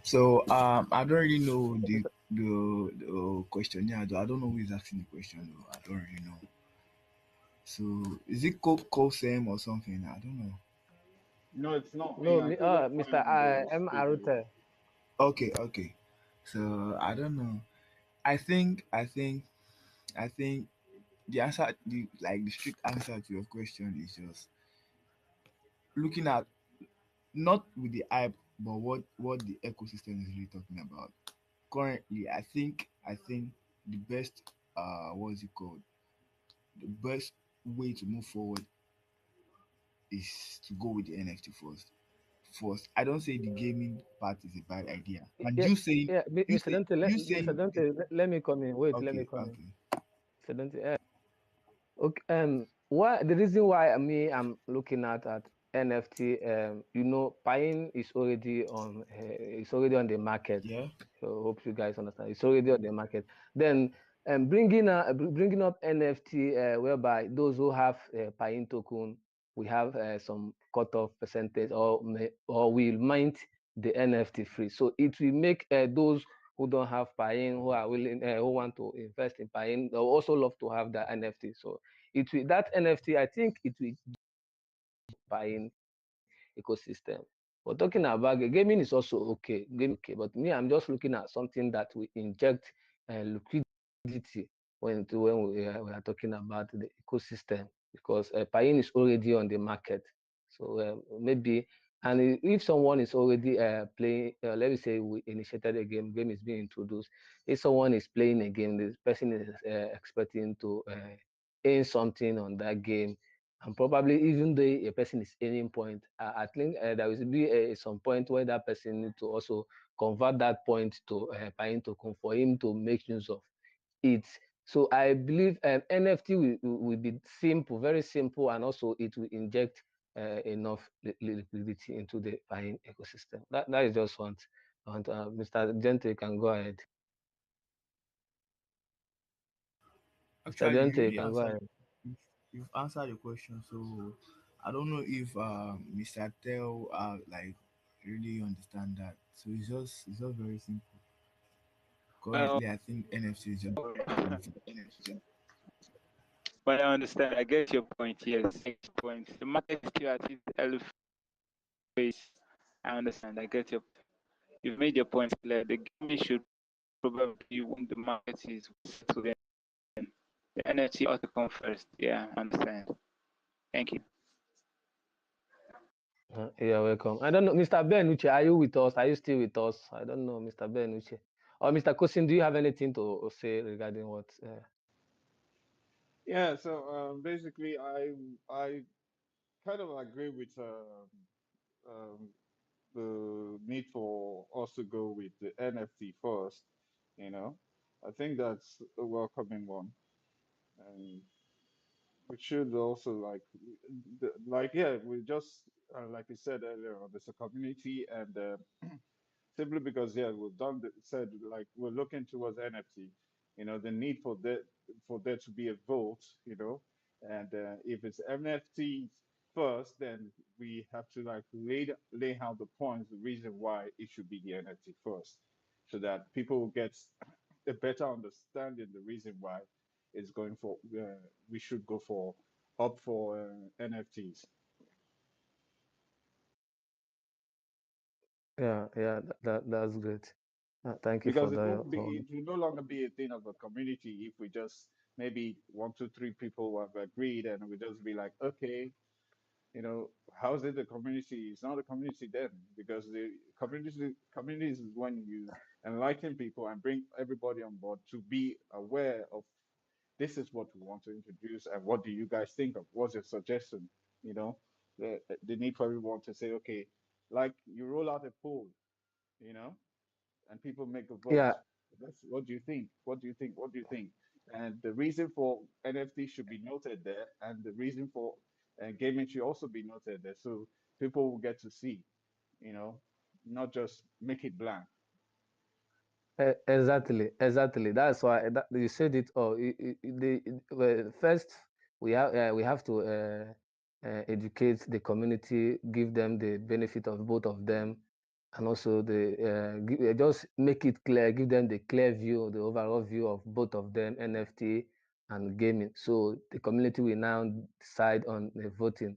[SPEAKER 6] So I don't really know the questionnaire though. I don't know who is asking the question though. I don't really know. So is it Cosem or something? I don't know.
[SPEAKER 1] No, it's not me.
[SPEAKER 2] No,
[SPEAKER 1] I could just
[SPEAKER 2] Mr.
[SPEAKER 1] find the
[SPEAKER 2] M.
[SPEAKER 1] schedule.
[SPEAKER 2] Arute.
[SPEAKER 6] Okay, okay. So I don't know. I think the answer, the strict answer to your question is just looking at not with the hype, but what the ecosystem is really talking about. Currently, I think the best what is it called? The best way to move forward is to go with the NFT first. First, I don't say the gaming part is a bad idea, and
[SPEAKER 2] Yeah,
[SPEAKER 6] you saying
[SPEAKER 2] yeah,
[SPEAKER 6] you
[SPEAKER 2] Mr.
[SPEAKER 6] say
[SPEAKER 2] Dante,
[SPEAKER 6] you
[SPEAKER 2] Mr.
[SPEAKER 6] saying
[SPEAKER 2] Dante, let me come in. Wait, let me
[SPEAKER 6] okay,
[SPEAKER 2] come in.
[SPEAKER 6] okay.
[SPEAKER 2] Mr. Dante, okay, why the reason why I'm looking at NFT, Pine is already on the market.
[SPEAKER 6] Yeah.
[SPEAKER 2] So hope you guys understand. It's already on the market. Then, bringing up NFT, whereby those who have Pine token, we have some cutoff percentage, or will mint the NFT free. So it will make those who don't have Pine, who are willing, who want to invest in Pine, they also love to have the NFT. So it will, that NFT, I think it will buying ecosystem. But talking about gaming is also okay, gaming okay. But me, I'm just looking at something that will inject liquidity when we are talking about the ecosystem because Piin is already on the market. So maybe and if someone is already playing, let me say we initiated a game is being introduced. If someone is playing a game, this person is expecting to earn something on that game, and probably even though a person is earning point, I think there will be some point where that person need to also convert that point to buying token for him to make use of it. So I believe NFT will be simple, very simple, and also it will inject enough liquidity into the buying ecosystem. That is just one. And Mr. Gente, you can go ahead. Mr.
[SPEAKER 6] Actually,
[SPEAKER 2] Gente,
[SPEAKER 6] you
[SPEAKER 2] you
[SPEAKER 6] really
[SPEAKER 2] can go
[SPEAKER 6] answered.
[SPEAKER 2] ahead.
[SPEAKER 6] You've answered the question. So I don't know if Mr. Tell like really understand that. So it's just very simple.
[SPEAKER 5] Well,
[SPEAKER 6] Currently, I think NFC is just
[SPEAKER 5] well, I understand. I get your point. Yes, I get your point. The market is still at its early phase. I understand. I get your. You've made your point clear. The gaming should probably when the market is settled, then the NFT ought to come first. Yeah, I understand. Thank you.
[SPEAKER 2] You're welcome. I don't know, Mr. Benuche, are you with us? Are you still with us? I don't know, Mr. Benuche. Or Mr. Kosin, do you have anything to say regarding what?
[SPEAKER 1] Yeah, so basically, I kind of agree with um, the need for us to go with the NFT first. You know, I think that's a welcoming one, and we should also like yeah, we just like you said earlier on, there's a community and simply because yeah we've said like we're looking towards NFT, you know, the need for there to be a vote, you know, and if it's NFT first, then we have to like lay out the points, the reason why it should be the NFT first, so that people get a better understanding the reason why it's going for we should go for up for NFTs.
[SPEAKER 2] Yeah, that's great. Thank you for
[SPEAKER 1] Because
[SPEAKER 2] that.
[SPEAKER 1] it will no longer be a thing of a community if we just maybe one, two, three people have agreed and we just be like, okay, you know, how's it a community? It's not a community then, because the communities is when you enlighten people and bring everybody on board to be aware of this is what we want to introduce and what do you guys think of? What's your suggestion? You know, the need for everyone to say, okay, like you roll out a poll, you know, and people make a vote.
[SPEAKER 2] Yeah,
[SPEAKER 1] That's what do you think? What do you think? What do you think? And the reason for NFT should be noted there, and the reason for gaming should also be noted there, so people will get to see, you know, not just make it blank.
[SPEAKER 2] exactly. That's why you said it all. Well, first, we have to educate the community, give them the benefit of both of them, and also just make it clear, give them the clear view, the overall view of both of them, NFT and gaming. So the community will now decide on the voting.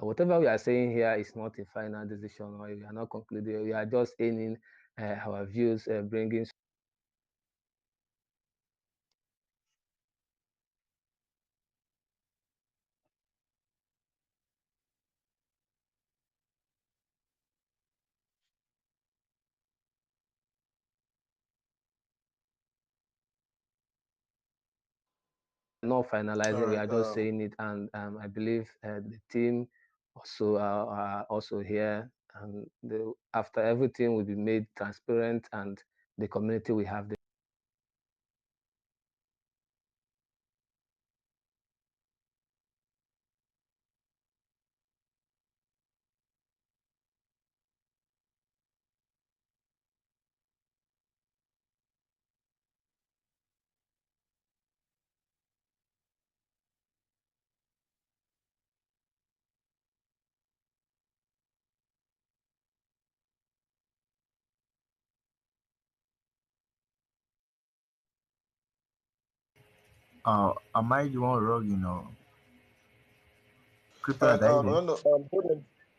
[SPEAKER 2] Whatever we are saying here is not a final decision, or we are not concluding. We are just aiming our views, bringing not
[SPEAKER 3] All
[SPEAKER 2] finalizing. We
[SPEAKER 3] right.
[SPEAKER 2] are just saying it, and I believe the team also are also here. And after everything will be made transparent, and the community will have the.
[SPEAKER 6] am I the one wrong? Kryptonite, are you
[SPEAKER 3] I
[SPEAKER 6] there?
[SPEAKER 3] don't know.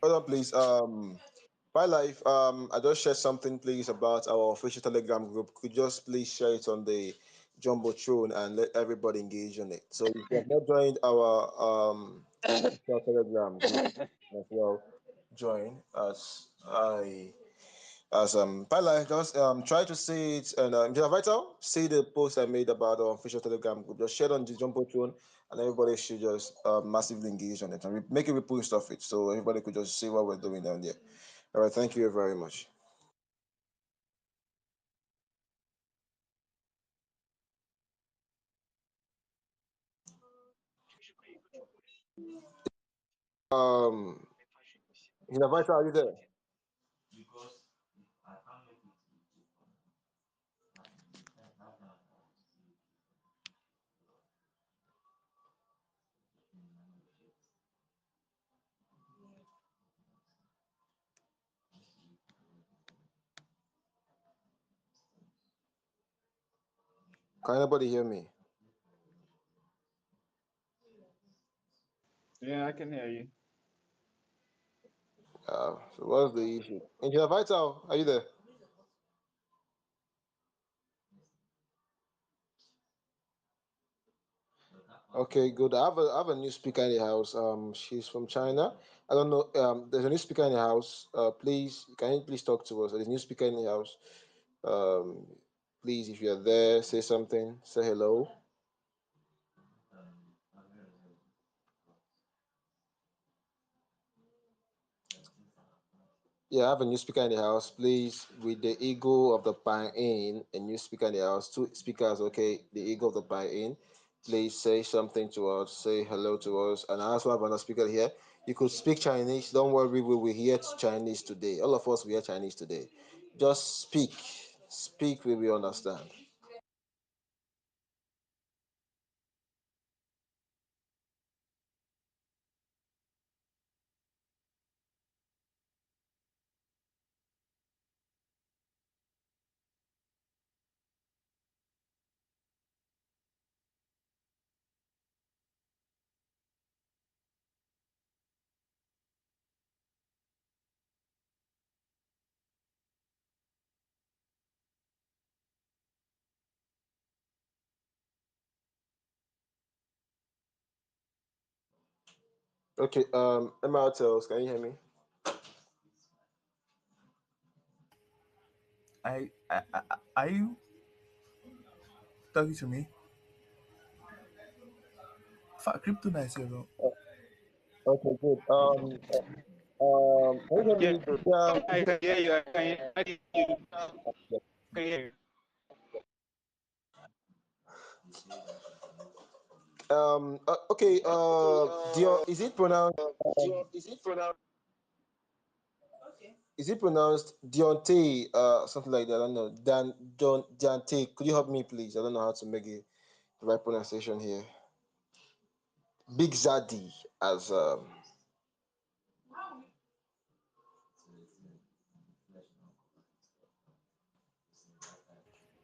[SPEAKER 3] Hold on, please. My life. I just shared something, please, about our official Telegram group. Could you just please share it on the jumbotron and let everybody engage on it. So if you have not joined our official Telegram group as well, join as Pala, just try to see it and Mr. Vital, see the post I made about our official Telegram group. Just share it on the jumbotron and everybody should just massively engage on it and make a repost of it so everybody could just see what we're doing down there. All right, thank you very much. Um, Mr. Vital, are you there? Can anybody hear me?
[SPEAKER 1] Yeah, I can hear you.
[SPEAKER 3] So what's the issue? Engineer Vital, are you there? Okay, good. I have a new speaker in the house. She's from China. I don't know. There's a new speaker in the house. Please, can you please talk to us? There's a new speaker in the house. Um, please, if you're there, say something. Say hello. Yeah, I have a new speaker in the house. Please, with the ego of the Piin in, a new speaker in the house. Two speakers, okay. The ego of the Piin in. Please say something to us. Say hello to us. And I also have another speaker here. You could speak Chinese. Don't worry, we will hear Chinese today. All of us will hear Chinese today. Just speak. Speak, we will understand. Okay, MRTels, can you hear me?
[SPEAKER 6] Are you talking to me? Kryptonite, say, bro.
[SPEAKER 3] Okay, good. Can you hear
[SPEAKER 5] Yeah,
[SPEAKER 3] me? Yeah.
[SPEAKER 5] I can hear you. I can hear you. Can hear you.
[SPEAKER 3] Okay. Dion, is it pronounced? Is it pronounced Deontay? Something like that. I don't know. Deontay. Could you help me, please? I don't know how to make it the right pronunciation here. Big Zaddy as
[SPEAKER 6] All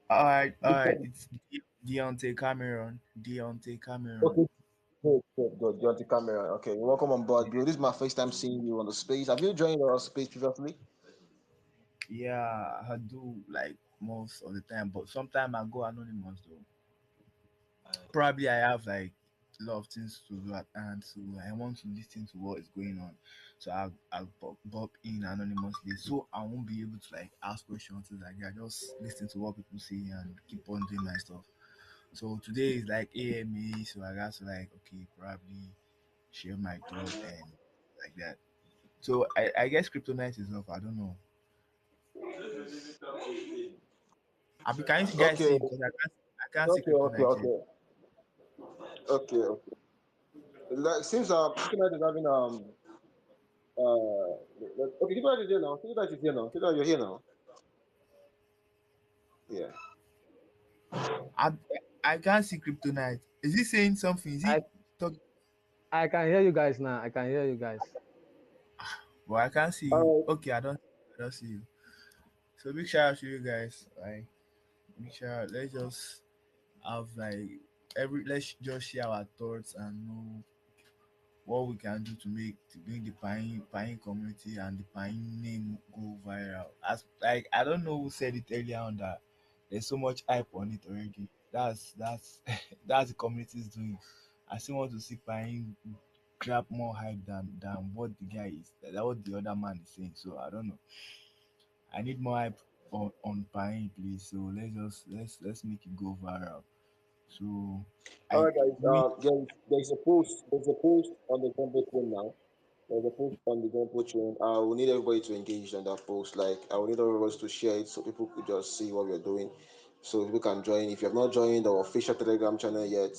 [SPEAKER 6] right. It's Deontay Cameron. Deontay Cameron.
[SPEAKER 3] okay. Good, good, good. Deontay Cameron. Okay, welcome on board, bro. This is my first time seeing you on the space. Have you joined our space previously?
[SPEAKER 6] Yeah, I do like most of the time, but sometime I go anonymous though. Probably I have like a lot of things to do at hand, so I want to listen to what is going on. So I'll pop in anonymously, so I won't be able to like ask questions things like that. Just listen to what people say and keep on doing my stuff. So today is like AMA, so I got to like okay, probably share my thought and like that. So I guess Kryptonite is off. I don't know. Can you guys
[SPEAKER 3] Okay,
[SPEAKER 6] see? Because I can't see
[SPEAKER 3] okay, okay,
[SPEAKER 6] Kryptonite here.
[SPEAKER 3] okay, okay. Like seems Tonight is having okay, Tonight is here now. Tonight is here now. Tonight you're here now. Yeah.
[SPEAKER 6] I I can't see Kryptonite. Is he saying something? Is he
[SPEAKER 2] I
[SPEAKER 6] talk?
[SPEAKER 2] I can hear you guys now. I can hear you guys.
[SPEAKER 6] Well, I can't see you.
[SPEAKER 3] Uh,
[SPEAKER 6] Okay, I don't see you. So big shout out to you guys. Like big shout out. Let's just have like let's just share our thoughts and know what we can do to make the Piin community and the Piin name go viral. As like I don't know who said it earlier on that there's so much hype on it already. That's that's the community's doing. I still want to see Piin grab more hype than what the guy is that what the other man is saying. So I don't know. I need more hype on Piin, please. So let's make it go viral. So
[SPEAKER 3] All
[SPEAKER 6] I
[SPEAKER 3] right, guys.
[SPEAKER 6] we
[SPEAKER 3] There's a post. There's a post on the Jumbo Twin now. There's a post on the Jumbo Twin. We need everybody to engage on that post. Like, I will need everybody to share it so people could just see what we're doing, so people can join. If you have not joined our official Telegram channel yet,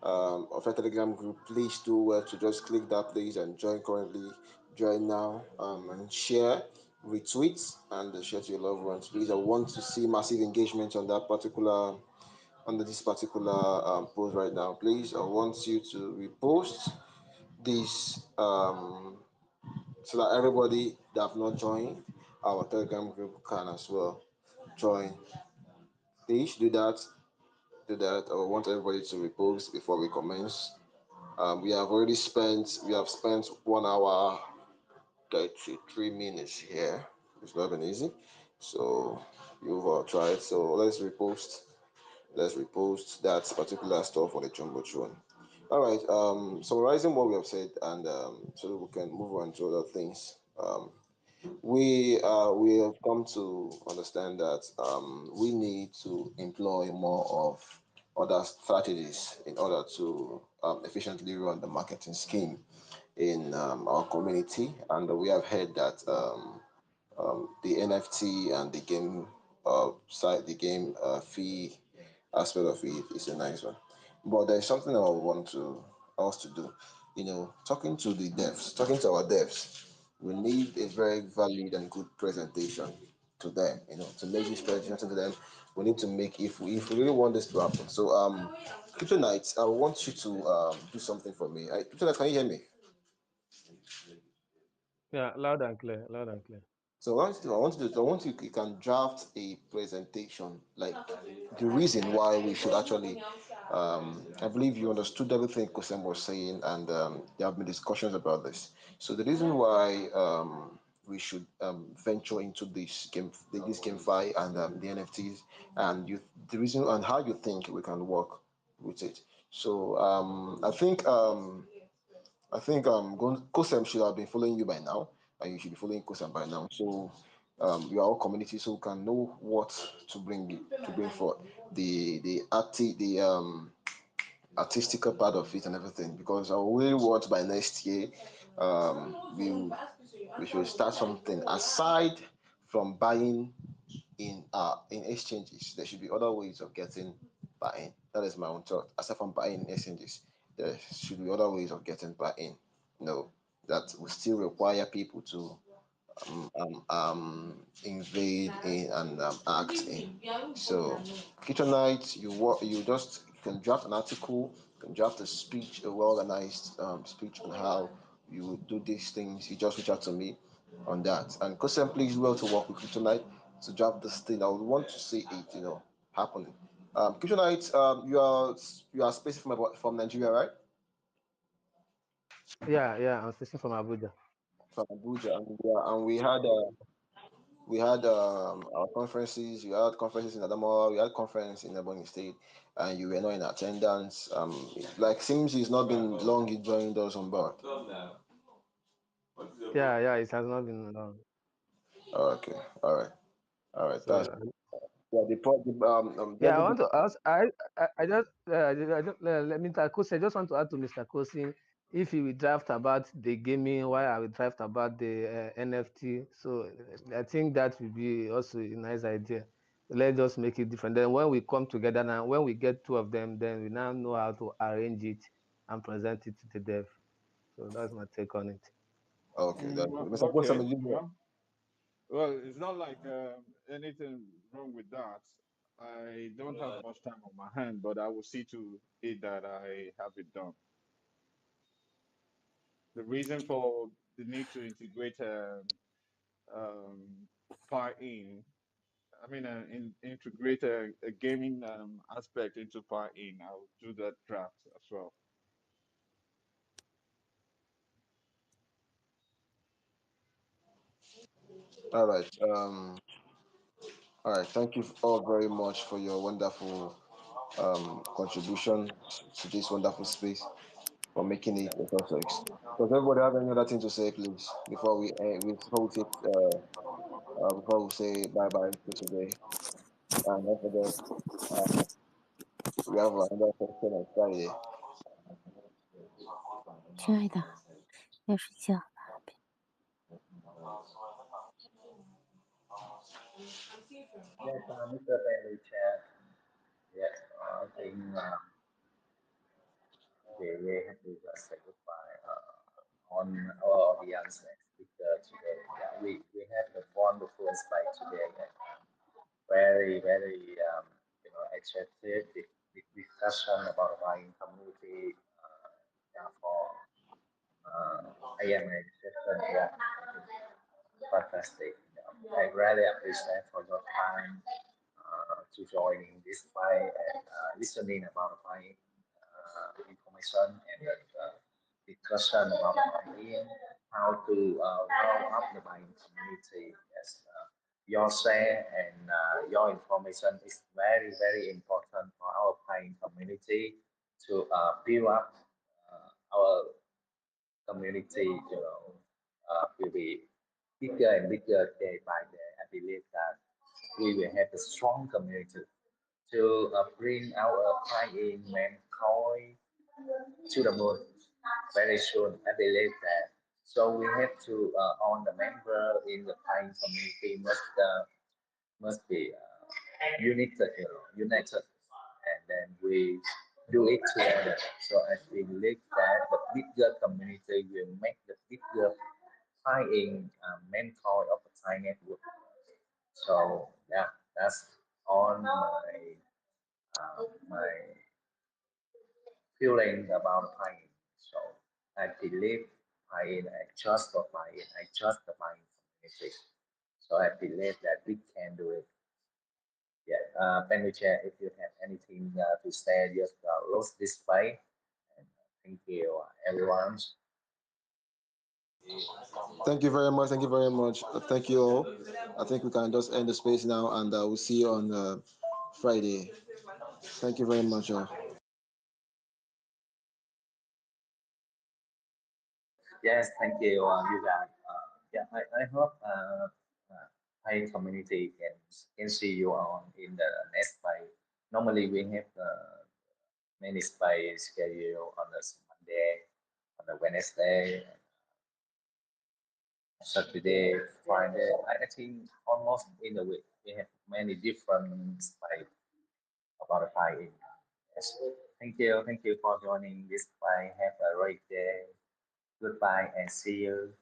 [SPEAKER 3] of our Telegram group, please do well to just click that place and join currently. Join now, and share, retweet, and share to your loved ones. Please, I want to see massive engagement on that particular under this particular post right now. Please, I want you to repost this, so that everybody that have not joined our Telegram group can as well join. Please do that. Do that. I want everybody to repost before we commence. We have spent 1 hour 33 minutes here. It's not been easy. So you've all tried. So let's repost that particular stuff on the Jumbotron. All right. Summarizing what we have said, and so that we can move on to other things. We have come to understand that we need to employ more of other strategies in order to efficiently run the marketing scheme in our community, and we have heard that the NFT and the game side, the game fee aspect of it is a nice one. But there's something I want to us to do. Talking to our devs, we need a very valid and good presentation to them. To make this presentation to them, we need to make if we really want this to happen. So, Crypto Knights, I want you to do something for me. Crypto Knights, can you hear me?
[SPEAKER 2] Yeah, loud and clear, loud and clear.
[SPEAKER 3] So I want you can draft a presentation, like the reason why we should actually. I believe you understood everything Kosem was saying, and there have been discussions about this. So the reason why we should venture into this GameFi and the NFTs, and the reason and how you think we can work with it. So I think Kosem should have been following you by now, and you should be following Kosem by now. So you are all community, so can know what to bring forth the artistical part of it and everything. Because I really want by next year, we should start something aside from buying in exchanges. There should be other ways of getting buy-in. That is my own thought. Aside from buying in exchanges, there should be other ways of getting buy-in. No, that will still require people to invade in and act in. So, Kitchen Night, you can draft an article, you can draft a speech, a well organized speech on how you would do these things. You just reach out to me on that. And Kosem, please well to work with Kitchen Night to draft this thing. I would want to see it, happening. Kitchen Night, you are specific from Nigeria, right?
[SPEAKER 2] Yeah, yeah, I'm speaking from Abuja.
[SPEAKER 3] From Abuja, and we had our conferences. We had conferences in Adamawa. We had conference in Ebonyi State, and you were not in attendance. Like seems it's not been long you joined us on board.
[SPEAKER 2] Yeah, yeah, it has not been long.
[SPEAKER 3] Okay, all right. That's
[SPEAKER 2] So
[SPEAKER 3] yeah. The
[SPEAKER 2] yeah, I
[SPEAKER 3] only
[SPEAKER 2] want to ask. I just, let me tell Kosi, I just want to add to Mr. Kosi if he will draft about the gaming, why I will draft about the NFT. So I think that will be also a nice idea. Let's just make it different. Then when we come together now, when we get two of them, then we now know how to arrange it and present it to the dev. So that's my take on it.
[SPEAKER 3] okay. That's
[SPEAKER 1] Well,
[SPEAKER 3] Mr.
[SPEAKER 1] okay.
[SPEAKER 3] Kosa,
[SPEAKER 1] Well, it's not like anything wrong with that. I don't have much time on my hand, but I will see to it that I have it done. The reason for the need to integrate um, Pi in, I mean, integrate a gaming aspect into Pi in. I'll do that draft as well.
[SPEAKER 3] All right. All right. Thank you all very much for your wonderful contribution to this wonderful space, for making it a success. Does everybody have any other thing to say, please, before we say bye bye for today? And don't forget, uh, we have another session on Friday.
[SPEAKER 7] 亲爱的，要睡觉了。
[SPEAKER 8] Yes, Mr. Benny Chan. Yes, I think we have to just say goodbye on our audience and speaker today. Yeah, we had a wonderful insight today. And very attractive discussion about buying community. Yeah, for AMA session. Yeah, fantastic. I really appreciate for your time to joining this fight and listening about my information and discussion about buying, how to round up the buying community. Yes, your share and your information is very important for our buying community to build up our community. Will be bigger and bigger day by day. I believe that we will have a strong community to bring our client Mancoin to the moon very soon. I believe that. So we have to all the member in the client community must be united, united, and then we do it together. So I believe that the bigger community will make the bigger client mentor of the client network. So yeah, that's on my feeling about buying. So I believe buying, I trust the buying, I trust the buying community. So I believe that we can do it. Yeah, Penny if you have anything to say, just close this fight. And thank you, everyone.
[SPEAKER 3] Thank you very much. Thank you very much. Thank you all. I think we can just end the space now, and we'll see you on Friday. Thank you very much, all.
[SPEAKER 8] Yes, thank you, you guys. Yeah, I hope Thai community can see you on in the next fight. Normally, we have many fights scheduled on the Monday, on the Wednesday, Saturday, Friday. I think almost in a week we have many different fights about the fighting. Yes. Thank you for joining this fight. Have a great day. Goodbye and see you.